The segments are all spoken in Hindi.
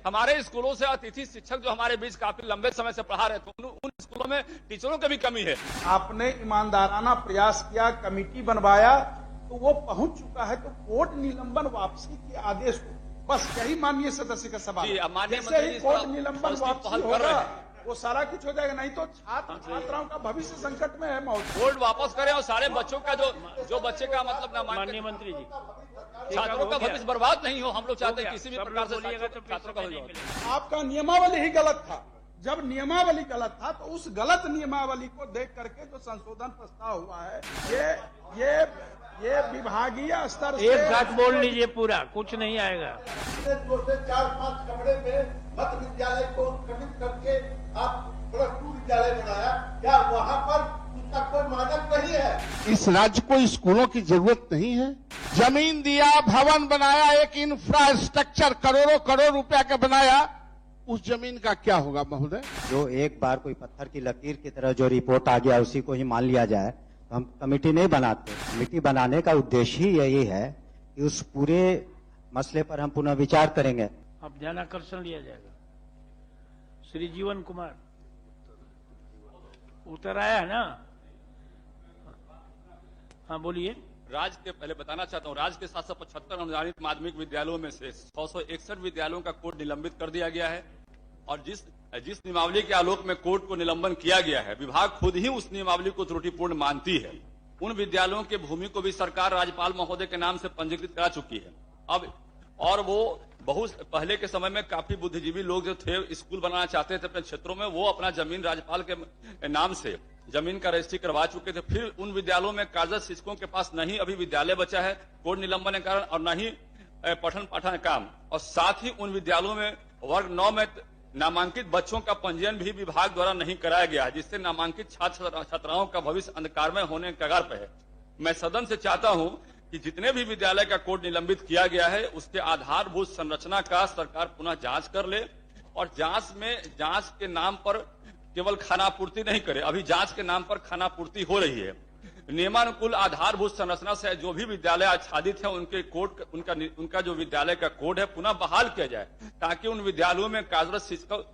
हमारे स्कूलों से अतिथि शिक्षक जो हमारे बीच काफी लंबे समय से पढ़ा रहे थे, उन स्कूलों में टीचरों की भी कमी है। आपने ईमानदाराना प्रयास किया, कमेटी बनवाया, तो वो पहुंच चुका है, तो कोर्ट निलंबन वापसी के आदेश को, बस यही माननीय सदस्य का सवाल है। जैसे ही कोर्ट निलंबन वापसी होगा वो सारा कुछ हो जाएगा, नहीं तो छात्र छात्राओं का भविष्य संकट में है। कोर्ट वापस करें और सारे बच्चों का जो बच्चे का मतलब माननीय मंत्री जी, छात्रों का भविष्य बर्बाद नहीं हो, हम लोग चाहते हैं किसी भी प्रकार से छात्रों का नहीं मिलेगा। आपका नियमावली ही गलत था। जब नियमावली गलत था तो उस गलत नियमावली को देख करके जो संशोधन प्रस्ताव हुआ है, ये विभागीय स्तर से एक साथ बोल लीजिए, पूरा कुछ नहीं आएगा। 4-5 कमरे में मध्य विद्यालय को उत्क्रमित करके आप +2 विद्यालय बनाया, क्या वहाँ पर उसका कोई मानक नहीं है? इस राज्य को स्कूलों की जरूरत नहीं है। जमीन दिया, भवन बनाया, एक इंफ्रास्ट्रक्चर करोड़ों रुपया का बनाया, उस जमीन का क्या होगा महोदय? जो एक बार कोई पत्थर की लकीर की तरह जो रिपोर्ट आ गया उसी को ही मान लिया जाए, तो हम कमेटी नहीं बनाते। कमेटी बनाने का उद्देश्य ही यही है कि उस पूरे मसले पर हम पुनः विचार करेंगे। अब ध्यान आकर्षण लिया जाएगा। श्री जीवन कुमार उतर आया है ना? हाँ बोलिए। राज्य के पहले बताना चाहता हूँ, राज्य के 775 अनुदानित माध्यमिक विद्यालयों में से 661 विद्यालयों का कोड निलंबित कर दिया गया है। और जिस नियमावली के आलोक में कोर्ट को निलंबन किया गया है, विभाग खुद ही उस नियमावली को त्रुटिपूर्ण मानती है। उन विद्यालयों के भूमि को भी सरकार राज्यपाल महोदय के नाम से पंजीकृत करा चुकी है। अब और वो बहुत पहले के समय में काफी बुद्धिजीवी लोग जो थे, स्कूल बनाना चाहते थे अपने क्षेत्रों में, वो अपना जमीन राज्यपाल के नाम से जमीन का रजिस्ट्री करवा चुके थे। फिर उन विद्यालयों में कार्यरत शिक्षकों के पास न ही अभी विद्यालय बचा है कोर्ट निलंबन के कारण, और न ही पठन पाठन काम, और साथ ही उन विद्यालयों में वर्ग 9 में नामांकित बच्चों का पंजीयन भी विभाग द्वारा नहीं कराया गया है, जिससे नामांकित छात्र छात्राओं का भविष्य अंधकारमय होने के कगार पर है। मैं सदन से चाहता हूं कि जितने भी विद्यालय का कोड निलंबित किया गया है, उसके आधारभूत संरचना का सरकार पुनः जांच कर ले, और जांच के नाम पर केवल खानापूर्ति नहीं करे। अभी जांच के नाम पर खानापूर्ति हो रही है। नियमानुकूल आधारभूत संरचना से जो भी विद्यालय आच्छादित है, उनके कोड उनका जो विद्यालय का कोड है पुनः बहाल किया जाए, ताकि उन विद्यालयों में कार्यरत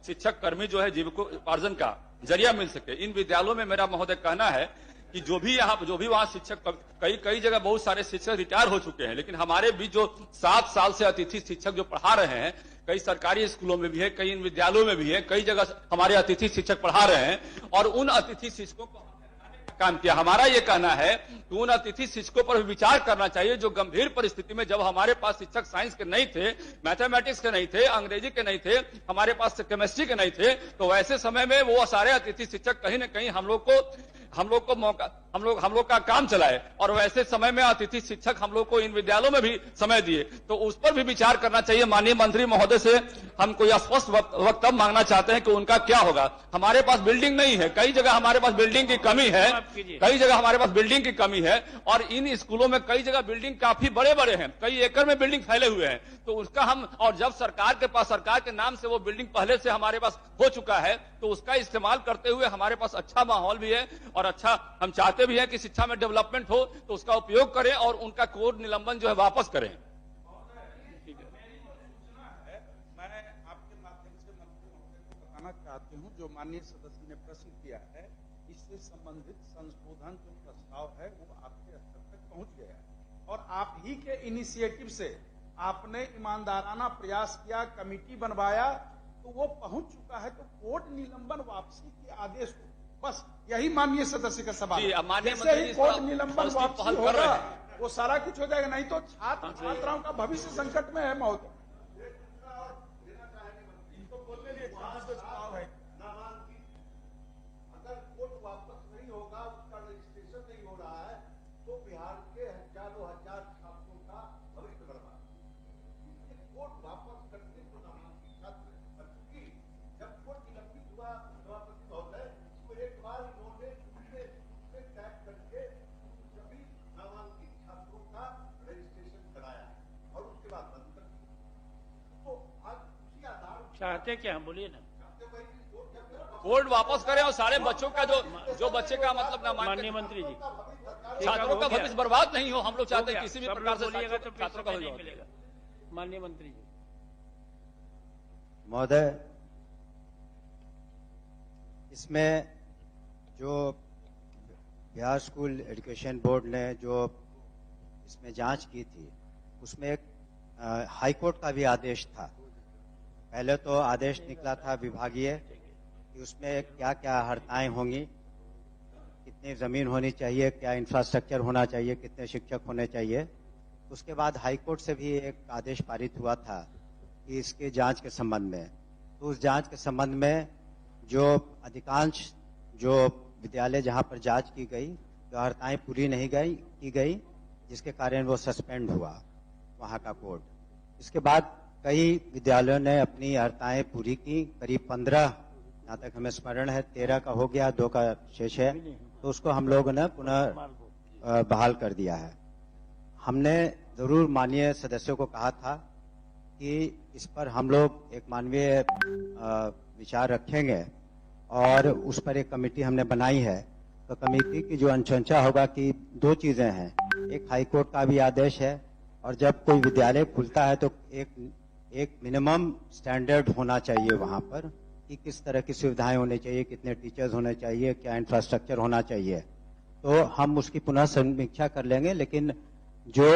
शिक्षक कर्मी जो है जीविकोपार्जन का जरिया मिल सके। इन विद्यालयों में मेरा महोदय कहना है कि जो भी वहाँ शिक्षक, कई जगह बहुत सारे शिक्षक रिटायर हो चुके हैं, लेकिन हमारे बीच जो 7 साल से अतिथि शिक्षक जो पढ़ा रहे हैं, कई सरकारी स्कूलों में भी है, कई इन विद्यालयों में भी है, कई जगह हमारे अतिथि शिक्षक पढ़ा रहे हैं, और उन अतिथि शिक्षकों को काम किया। हमारा ये कहना है कि उन अतिथि शिक्षकों पर भी विचार करना चाहिए जो गंभीर परिस्थिति में, जब हमारे पास शिक्षक साइंस के नहीं थे, मैथमेटिक्स के नहीं थे, अंग्रेजी के नहीं थे, हमारे पास केमिस्ट्री के नहीं थे, तो वैसे समय में वो सारे अतिथि शिक्षक कहीं न कहीं हम लोग का काम चलाए, और वैसे समय में अतिथि शिक्षक हम लोग को इन विद्यालयों में भी समय दिए, तो उस पर भी विचार करना चाहिए। माननीय मंत्री महोदय से हम कोई स्पष्ट वक्तव्य मांगना चाहते हैं कि उनका क्या होगा। हमारे पास बिल्डिंग नहीं है, कई जगह हमारे पास बिल्डिंग की कमी है, और इन स्कूलों में कई जगह बिल्डिंग काफी बड़े हैं, कई एकड़ में बिल्डिंग फैले हुए हैं, तो उसका और जब सरकार के नाम से वो बिल्डिंग पहले से हमारे पास हो चुका है, तो उसका इस्तेमाल करते हुए हमारे पास अच्छा माहौल भी है, और अच्छा हम चाहते भी हैं कि शिक्षा में डेवलपमेंट हो, तो उसका उपयोग करें और उनका कोड निलंबन जो है वापस करें। मैं आपके माध्यम से मंत्री महोदय को बताना चाहती हूं, जो माननीय सदस्य ने प्रश्न किया है, इससे संबंधित संशोधन जो प्रस्ताव है वो आपके स्तर तक पहुंच गया है, और आप ही के इनिशिएटिव से आपने ईमानदाराना प्रयास किया, कमेटी बनवाया, तो वो पहुंच चुका है, तो कोर्ट निलंबन वापसी के आदेश को, बस यही माननीय सदस्य का सवाल है। जैसे ही कोर्ट निलंबन वापसी होगा वो सारा कुछ हो जाएगा, नहीं तो छात्र छात्राओं का भविष्य संकट में है महोदय। अगर कोर्ट वापस नहीं होगा, उसका रजिस्ट्रेशन नहीं हो रहा है, तो बिहार के हजारों हजार छात्रों का भविष्य बर्बाद। कोर्ट वापस करने को नामांकित छात्र, क्योंकि जब कोर्ट निलंबित हुआ सभापति महोदय, तो एक बार इन्होंने टैग करके सभी नामांकित छात्रों का रजिस्ट्रेशन कराया, और उसके बाद बंद कर दिया। तो आज उसी आधार चाहते क्या हम बोलिए ना? कोड वापस करें और सारे बच्चों का जो बच्चे का मतलब माननीय मंत्री जी, छात्रों का भविष्य बर्बाद नहीं हो, हम लोग चाहते हैं किसी भी प्रकार से बोलिएगा तो छात्रों का नहीं मिलेगा। माननीय मंत्री जी महोदय, इसमें जो बिहार स्कूल एजुकेशन बोर्ड ने जो इसमें जांच की थी, उसमें एक हाई कोर्ट का भी आदेश था। पहले तो आदेश निकला था विभागीय कि उसमें क्या क्या हर्ताएं होंगी, कितनी जमीन होनी चाहिए, क्या इंफ्रास्ट्रक्चर होना चाहिए, कितने शिक्षक होने चाहिए। उसके बाद हाई कोर्ट से भी एक आदेश पारित हुआ था कि इसके जांच के संबंध में। तो उस जांच के संबंध में जो अधिकांश जो विद्यालय जहां पर जांच की गई, जो हर्ताएं पूरी नहीं की गई, जिसके कारण वो सस्पेंड हुआ वहां का कोर्ट। इसके बाद कई विद्यालयों ने अपनी हर्ताएं पूरी की, करीब 15, जहां तक हमें स्मरण है 13 का हो गया, 2 का शेष है, तो उसको हम लोगों ने पुनः बहाल कर दिया है। हमने जरूर माननीय सदस्यों को कहा था कि इस पर हम लोग एक मानवीय विचार रखेंगे और उस पर एक कमेटी हमने बनाई है। तो कमेटी की जो अनुशंसा होगा कि 2 चीजें हैं, एक हाई कोर्ट का भी आदेश है और जब कोई विद्यालय खुलता है तो एक मिनिमम स्टैंडर्ड होना चाहिए वहां पर कि किस तरह की सुविधाएं होनी चाहिए, कितने टीचर्स होने चाहिए, क्या इंफ्रास्ट्रक्चर होना चाहिए। तो हम उसकी पुनः समीक्षा कर लेंगे, लेकिन जो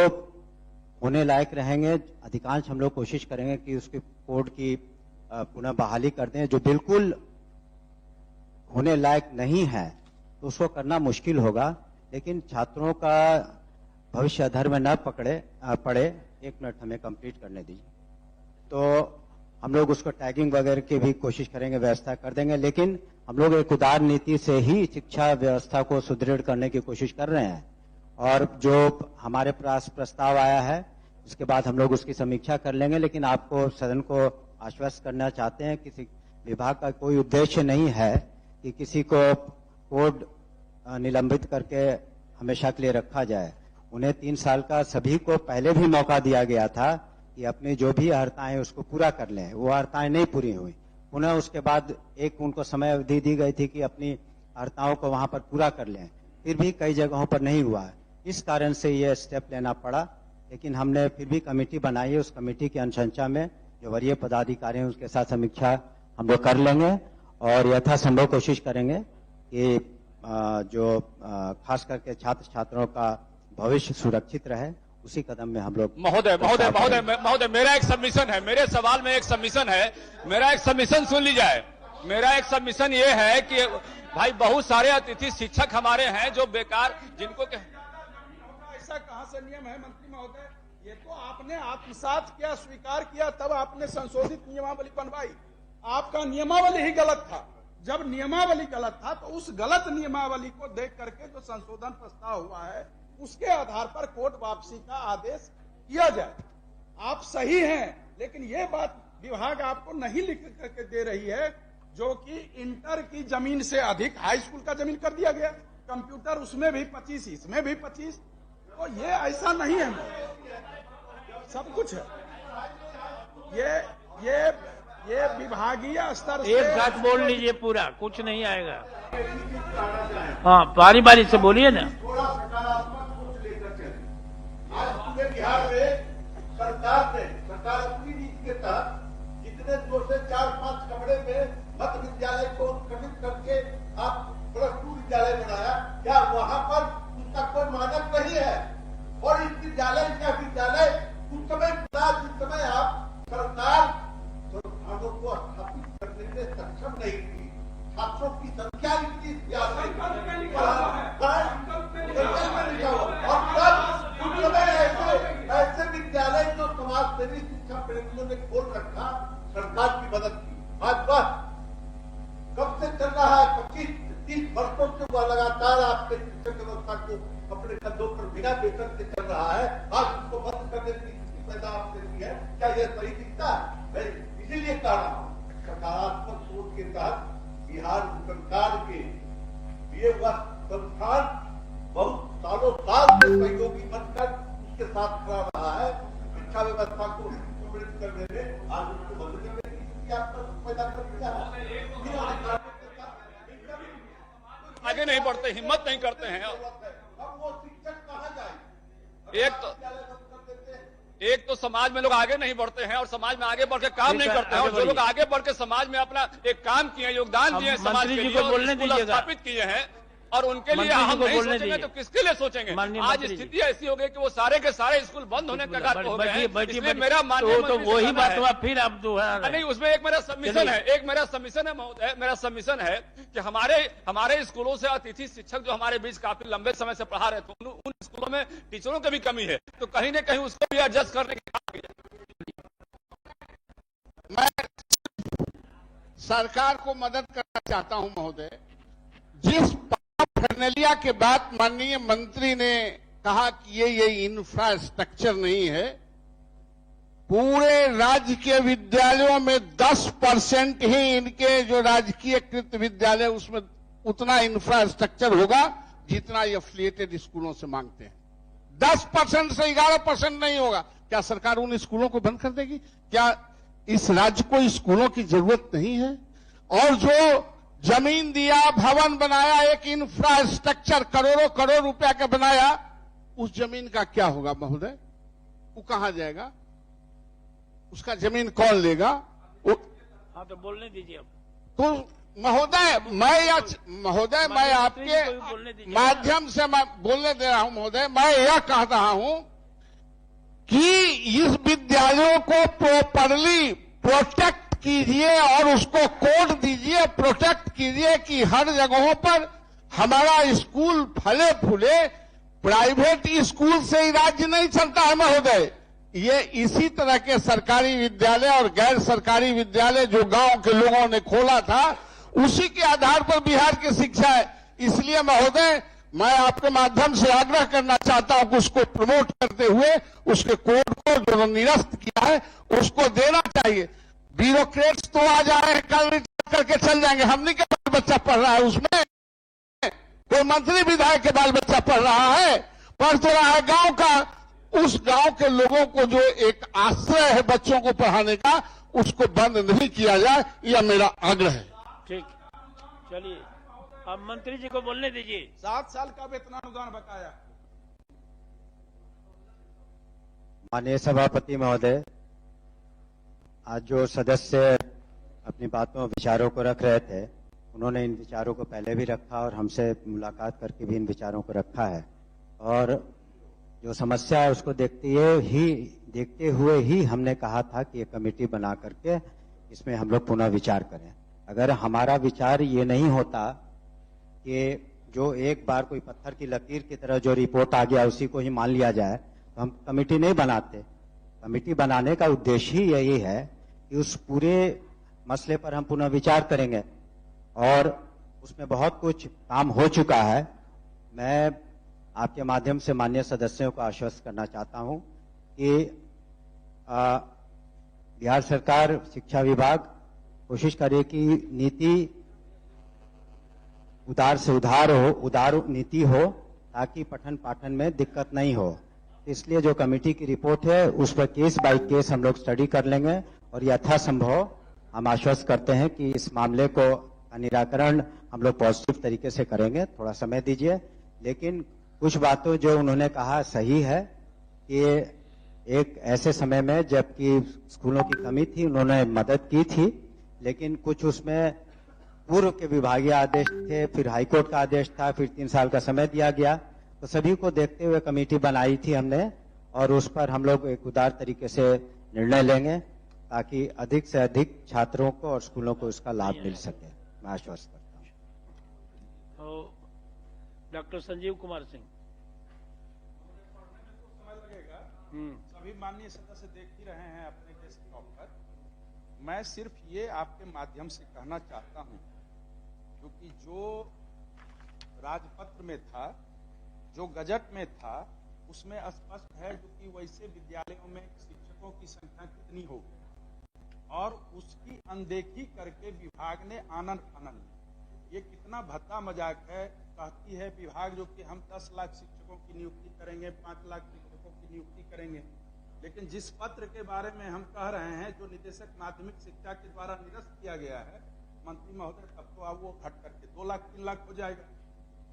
होने लायक रहेंगे अधिकांश हम लोग कोशिश करेंगे कि उसके कोड की पुनः बहाली कर दें। जो बिल्कुल होने लायक नहीं है तो उसको करना मुश्किल होगा, लेकिन छात्रों का भविष्य अधर में न पड़े। 1 मिनट हमें कंप्लीट करने दीजिए। तो हम लोग उसको टैगिंग वगैरह की भी कोशिश करेंगे, व्यवस्था कर देंगे, लेकिन हम लोग एक उदार नीति से ही शिक्षा व्यवस्था को सुदृढ़ करने की कोशिश कर रहे हैं। और जो हमारे पास प्रस्ताव आया है उसके बाद हम लोग उसकी समीक्षा कर लेंगे, लेकिन आपको सदन को आश्वस्त करना चाहते हैं कि विभाग का कोई उद्देश्य नहीं है कि किसी को कोड निलंबित करके हमेशा के लिए रखा जाए। उन्हें 3 साल का सभी को पहले भी मौका दिया गया था कि अपनी जो भी हर्ताएं उसको पूरा कर लें। वो हर्ताएं नहीं पूरी हुई, पुनः उसके बाद एक उनको समय अवधि दी गई थी कि अपनी हर्ताओं को वहां पर पूरा कर लें, फिर भी कई जगहों पर नहीं हुआ। इस कारण से ये स्टेप लेना पड़ा, लेकिन हमने फिर भी कमेटी बनाई है। उस कमेटी की अनुशंसा में जो वरीय पदाधिकारी हैं उसके साथ समीक्षा हम लोग कर लेंगे और यथासंभव कोशिश करेंगे कि जो खास करके छात्र छात्राओं का भविष्य सुरक्षित रहे, उसी कदम में हम लोग। महोदय मेरा एक सबमिशन है, मेरे सवाल में एक सबमिशन है, मेरा एक सबमिशन सुन ली जाए। मेरा एक सबमिशन ये है कि भाई बहुत सारे अतिथि शिक्षक हमारे हैं जो बेकार, जिनको ऐसा कहां से नियम है मंत्री महोदय? ये तो आपने आत्मसात किया, स्वीकार किया, तब आपने संशोधित नियमावली बनवाई। आपका नियमावली ही गलत था। जब नियमावली गलत था तो उस गलत नियमावली को देख करके जो संशोधन प्रस्ताव हुआ है उसके आधार पर कोर्ट वापसी का आदेश किया जाए। आप सही हैं, लेकिन ये बात विभाग आपको नहीं लिख करके दे रही है जो कि इंटर की जमीन से अधिक हाई स्कूल का जमीन कर दिया गया, कंप्यूटर उसमें भी 25, इसमें भी 25। तो ये ऐसा नहीं है, सब कुछ है। ये विभागीय स्तर से एक साथ बोल लीजिए, पूरा कुछ नहीं आएगा। हाँ, बारी बारी से बोलिए ना। थोड़ा सकारात्मक सोच लेकर चले। आज पूरे बिहार में सरकार अपनी नीति के तहत जितने 2 से 4-5 कमरे में मध्य विद्यालय को उत्क्रमित करके आप +2 विद्यालय बनाया, क्या वहां पर उसका कोई मानक नहीं है? और इस विद्यालय का विद्यालय उस समय जिस समय आप सरकार संस्थानों को स्थापित करने में सक्षम नहीं थी, छात्रों की संख्या इतनी ज्यादा और तब उस समय ऐसे विद्यालय जो समाजसेवी शिक्षा प्रेमियों ने खोल रखा, सरकार की मदद की। आज वह कब से चल रहा है? 25-30 वर्षों से वह लगातार आपके शिक्षण व्यवस्था को अपने कंधों पर बिना वेतन के चल रहा है। आज उसको बंद करने की स्थिति पैदा आपने की है। क्या यह सही दिखता है? इसीलिए कह रहा हूं, सकारात्मक सोच के तहत बिहार सरकार के ये वह संस्थान बहुत सालों साल से सहयोगी बनकर उसके साथ खड़ा रहा है। शिक्षा व्यवस्था को सुदृढ़ करने में आज उसको बदलने में स्थिति आपका पैदा कर दिया है। आगे नहीं बढ़ते, हिम्मत नहीं करते हैं। अब वो शिक्षक कहाँ जाए? एक तो एक तो समाज में लोग आगे नहीं बढ़ते हैं और समाज में आगे बढ़ के काम ठीक नहीं है, करते हैं, आगे और जो लोग बढ़िए। आगे बढ़ के समाज में अपना एक काम किए, योगदान दिए हैं अब समाज मंत्री के जी लिए, को और बोलने स्कूल दीजिएगा। स्थापित किए हैं, और उनके लिए मंत्री जी हम को नहीं बोलने सोचेंगे दीजिए। तो किसके लिए सोचेंगे? माननीय आज मंत्री जी। स्थिति ऐसी हो गई कि वो सारे के सारे स्कूल बंद होने के कगार पे हो गए हैं। इसलिए मेरा माननीय तो मंत्री से वही कहना बात है- हुआ, फिर आप दोहरा नहीं, उसमें एक मेरा सबमिशन चलिए। है, एक मेरा सबमिशन है महोदय, मेरा सबमिशन है कि हमारे स्कूलों से अतिथि शिक्षक जो हमारे बीच काफी लंबे समय से पढ़ा रहे थे, उन स्कूलों में टीचरों की भी कमी है, तो कहीं न कहीं उसको भी एडजस्ट करने की बात है। मैं सरकार को मदद करना चाहता हूं महोदय। जिस फर्नेलिया के बाद माननीय मंत्री ने कहा कि ये इंफ्रास्ट्रक्चर नहीं है, पूरे राज्य के विद्यालयों में 10% ही इनके जो राजकीय कृत विद्यालय उसमें उतना इंफ्रास्ट्रक्चर होगा जितना ये एफिलिएटेड स्कूलों से मांगते हैं। 10% से 11% नहीं होगा। क्या सरकार उन स्कूलों को बंद कर देगी? क्या इस राज्य को स्कूलों की जरूरत नहीं है? और जो जमीन दिया, भवन बनाया, एक इंफ्रास्ट्रक्चर करोड़ों करोड़ रुपया का बनाया, उस जमीन का क्या होगा महोदय? वो कहां जाएगा? उसका जमीन कौन लेगा? हाँ, तो बोलने दीजिए अब। तो महोदय मैं आपके माध्यम से मैं बोलने दे रहा हूं महोदय। मैं यह कह रहा हूं कि इस विद्यालयों को प्रॉपरली प्रोटेक्ट कीजिए और उसको कोड दीजिए, प्रोटेक्ट कीजिए कि हर जगहों पर हमारा स्कूल फले फूले। प्राइवेट स्कूल से ही राज्य नहीं चलता है महोदय। ये इसी तरह के सरकारी विद्यालय और गैर सरकारी विद्यालय जो गांव के लोगों ने खोला था, उसी के आधार पर बिहार की शिक्षा है। इसलिए महोदय, मैं आपके माध्यम से आग्रह करना चाहता हूं कि उसको प्रमोट करते हुए उसके कोड को जो निरस्त किया है उसको देना चाहिए। ब्यूरोक्रेट्स तो आ जा रहे हैं, कल रिटायर करके चल जाएंगे। हमने के बाल बच्चा पढ़ रहा है उसमें, कोई मंत्री विधायक के बाल बच्चा पढ़ रहा है, पढ़ तो रहा है गांव का। उस गांव के लोगों को जो एक आश्रय है बच्चों को पढ़ाने का, उसको बंद नहीं किया जाए, यह मेरा आग्रह है। ठीक, चलिए अब मंत्री जी को बोलने दीजिए। 7 साल का वेतनानुदान बकाया। माननीय सभापति महोदय, आज जो सदस्य अपनी बातों विचारों को रख रहे थे, उन्होंने इन विचारों को पहले भी रखा और हमसे मुलाकात करके भी इन विचारों को रखा है। और जो समस्या है उसको देखते हुए ही हमने कहा था कि एक कमेटी बना करके इसमें हम लोग पुनः विचार करें। अगर हमारा विचार ये नहीं होता कि जो एक बार कोई पत्थर की लकीर की तरह जो रिपोर्ट आ गया उसी को ही मान लिया जाए, तो हम कमेटी नहीं बनाते। कमेटी बनाने का उद्देश्य ही यही है कि उस पूरे मसले पर हम पुनः विचार करेंगे और उसमें बहुत कुछ काम हो चुका है। मैं आपके माध्यम से माननीय सदस्यों को आश्वस्त करना चाहता हूं कि बिहार सरकार शिक्षा विभाग कोशिश करे कि नीति उदार से उदार नीति हो ताकि पठन पाठन में दिक्कत नहीं हो। इसलिए जो कमेटी की रिपोर्ट है उस पर केस बाय केस हम लोग स्टडी कर लेंगे और यथासंभव हम आश्वस्त करते हैं कि इस मामले को का निराकरण हम लोग पॉजिटिव तरीके से करेंगे। थोड़ा समय दीजिए। लेकिन कुछ बातों जो उन्होंने कहा सही है कि एक ऐसे समय में जबकि स्कूलों की कमी थी उन्होंने मदद की थी, लेकिन कुछ उसमें पूर्व के विभागीय आदेश थे, फिर हाईकोर्ट का आदेश था, फिर 3 साल का समय दिया गया। तो सभी को देखते हुए कमेटी बनाई थी हमने और उस पर हम लोग एक उदार तरीके से निर्णय लेंगे ताकि अधिक से अधिक छात्रों को और स्कूलों को इसका लाभ मिल सके। मैं आश्वस्त करता हूँ। तो डॉक्टर संजीव कुमार सिंह। समय लगेगा। सभी माननीय सदस्य देख ही रहे हैं अपने डेस्कटॉप पर। मैं सिर्फ ये आपके माध्यम से कहना चाहता हूं, क्योंकि जो राजपत्र में था, जो गजट में था, उसमें स्पष्ट है जो कि वैसे विद्यालयों में शिक्षकों की संख्या कितनी होगी और उसकी अनदेखी करके विभाग ने आनन फानन ये कितना भद्दा मजाक है। कहती है विभाग जो कि हम 10 लाख शिक्षकों की नियुक्ति करेंगे, 5 लाख शिक्षकों की नियुक्ति करेंगे, लेकिन जिस पत्र के बारे में हम कह रहे हैं जो निदेशक माध्यमिक शिक्षा के द्वारा निरस्त किया गया है मंत्री महोदय, तब तो अब वो घट करके 2 लाख 3 लाख हो जाएगा।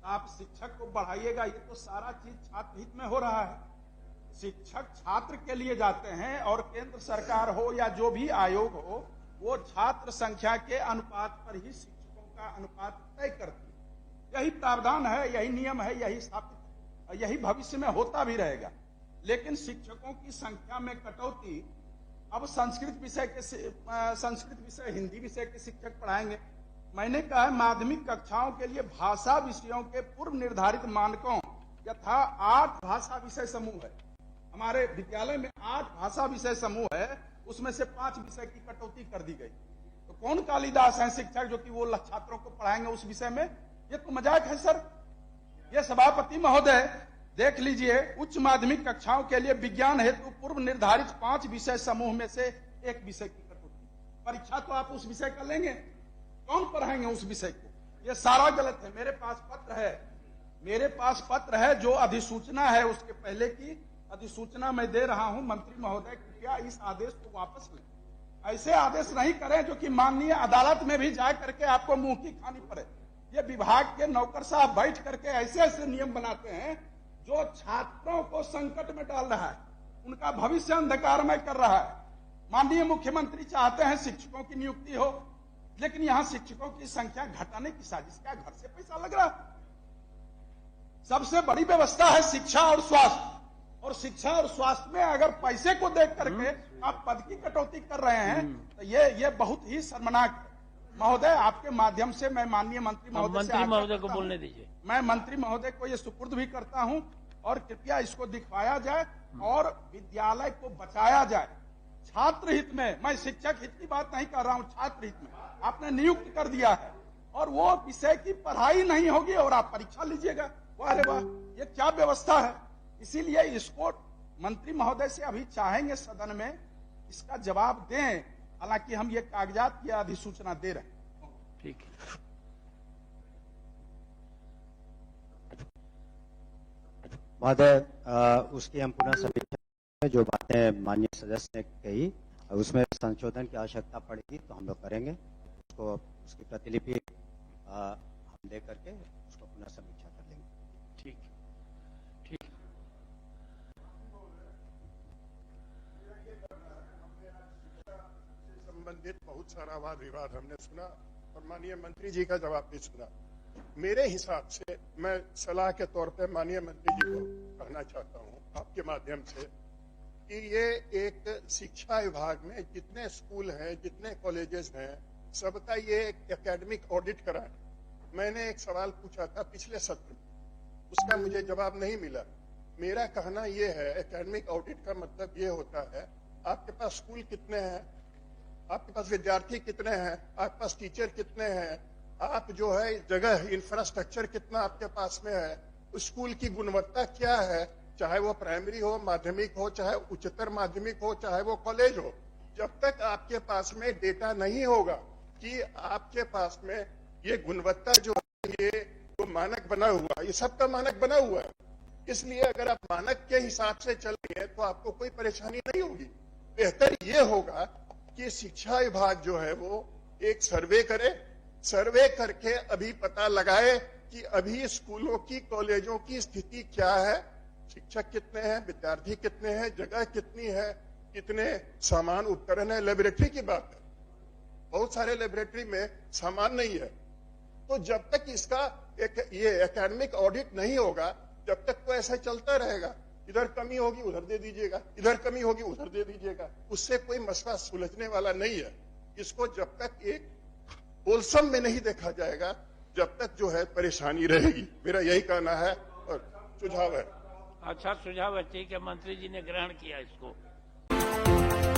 आप शिक्षक को बढ़ाइएगा, ये तो सारा चीज छात्र हित में हो रहा है। शिक्षक छात्र के लिए जाते हैं और केंद्र सरकार हो या जो भी आयोग हो वो छात्र संख्या के अनुपात पर ही शिक्षकों का अनुपात तय करती है। यही प्रावधान है, यही नियम है, यही स्थापित है, यही भविष्य में होता भी रहेगा। लेकिन शिक्षकों की संख्या में कटौती, अब संस्कृत विषय हिंदी विषय के शिक्षक पढ़ाएंगे। मैंने कहा है माध्यमिक कक्षाओं के लिए भाषा विषयों के पूर्व निर्धारित मानकों यथा 8 भाषा विषय समूह है। हमारे विद्यालय में 8 भाषा विषय समूह है, उसमें से 5 विषय की कटौती कर दी गई। तो कौन कालिदास है शिक्षक जो कि वो छात्रों को पढ़ाएंगे उस विषय में? ये तो मजाक है सर। ये सभापति महोदय देख लीजिए, उच्च माध्यमिक कक्षाओं के लिए विज्ञान हेतु पूर्व निर्धारित 5 विषय समूह में से 1 विषय की कटौती। परीक्षा तो आप उस विषय का लेंगे, कौन पढ़ाएंगे उस विषय को? ये सारा गलत है। मेरे पास पत्र है जो अधिसूचना है, उसके पहले की अधिसूचना मैं दे रहा हूं। मंत्री महोदय कृपया इस आदेश को वापस लें। ऐसे आदेश नहीं करें जो कि माननीय अदालत में भी जा करके आपको मुंह की खानी पड़े। ये विभाग के नौकर साहब बैठ करके ऐसे ऐसे नियम बनाते हैं जो छात्रों को संकट में डाल रहा है, उनका भविष्य अंधकारमय कर रहा है। माननीय मुख्यमंत्री चाहते हैं शिक्षकों की नियुक्ति हो, लेकिन यहां शिक्षकों की संख्या घटाने की साजिश। क्या घर से पैसा लग रहा? सबसे बड़ी व्यवस्था है शिक्षा और स्वास्थ्य, और शिक्षा और स्वास्थ्य में अगर पैसे को देख करके आप पद की कटौती कर रहे हैं तो ये बहुत ही शर्मनाक है। महोदय, आपके माध्यम से मैं माननीय मंत्री महोदय को बोलने दीजिए। मैं मंत्री महोदय को ये सुपुर्द भी करता हूं और कृपया इसको दिखवाया जाए और विद्यालय को बचाया जाए छात्र हित में। मैं शिक्षक हित की बात नहीं कर रहा हूं, छात्र हित में। आपने नियुक्त कर दिया है और वो विषय की पढ़ाई नहीं होगी और आप परीक्षा लीजिएगा। वाह रे वाह, ये क्या व्यवस्था है। इसीलिए इसको मंत्री महोदय से अभी चाहेंगे सदन में इसका जवाब दें। हालांकि हम ये कागजात की अधिसूचना दे रहे हैं। ठीक है। महोदय, उसकी हम पुनः समीक्षा, जो बातें माननीय सदस्य ने कही उसमें संशोधन की आवश्यकता पड़ेगी तो हम लोग करेंगे। उसको उसकी प्रतिलिपि हम दे करके उसको पुनः समीक्षा कर लेंगे। ठीक ठीक। संबंधित बहुत सारा वाद विवाद हमने सुना और माननीय मंत्री जी का जवाब भी सुना। मेरे हिसाब से मैं सलाह के तौर पे माननीय मंत्री जी को कहना चाहता हूं आपके माध्यम से कि ये एक शिक्षा विभाग में जितने स्कूल हैं, जितने कॉलेजेस हैं, सबका ये एक एकेडमिक ऑडिट कराएं। मैंने एक सवाल पूछा था पिछले सत्र में, उसका मुझे जवाब नहीं मिला। मेरा कहना ये है, एकेडमिक ऑडिट का मतलब ये होता है आपके पास स्कूल कितने हैं, आपके पास विद्यार्थी कितने हैं, आपके पास टीचर कितने हैं, आप जो है जगह इंफ्रास्ट्रक्चर कितना आपके पास में है, स्कूल की गुणवत्ता क्या है, चाहे वो प्राइमरी हो, माध्यमिक हो, चाहे उच्चतर माध्यमिक हो, चाहे वो कॉलेज हो। जब तक आपके पास में डेटा नहीं होगा कि आपके पास में ये गुणवत्ता जो है, ये जो मानक बना हुआ है, ये सबका मानक बना हुआ है। इसलिए अगर आप मानक के हिसाब से चलेंगे तो आपको कोई परेशानी नहीं होगी। बेहतर ये होगा कि शिक्षा विभाग जो है वो एक सर्वे करे, सर्वे करके अभी पता लगाए कि अभी स्कूलों की, कॉलेजों की स्थिति क्या है, शिक्षक कितने हैं, विद्यार्थी कितने हैं, जगह कितनी है, कितने सामान उपकरण है। लेबोरेटरी की बात है, बहुत सारे लेबोरेटरी में सामान नहीं है। तो जब तक इसका ये एकेडमिक ऑडिट नहीं होगा, जब तक तो ऐसा चलता रहेगा। इधर कमी होगी उधर दे दीजिएगा, इधर कमी होगी उधर दे दीजिएगा, उससे कोई मसला सुलझने वाला नहीं है। इसको जब तक एक होलसम में नहीं देखा जाएगा, जब तक जो है परेशानी रहेगी। मेरा यही कहना है और सुझाव है। अच्छा सुझाव है, ठीक है। मंत्री जी ने ग्रहण किया इसको।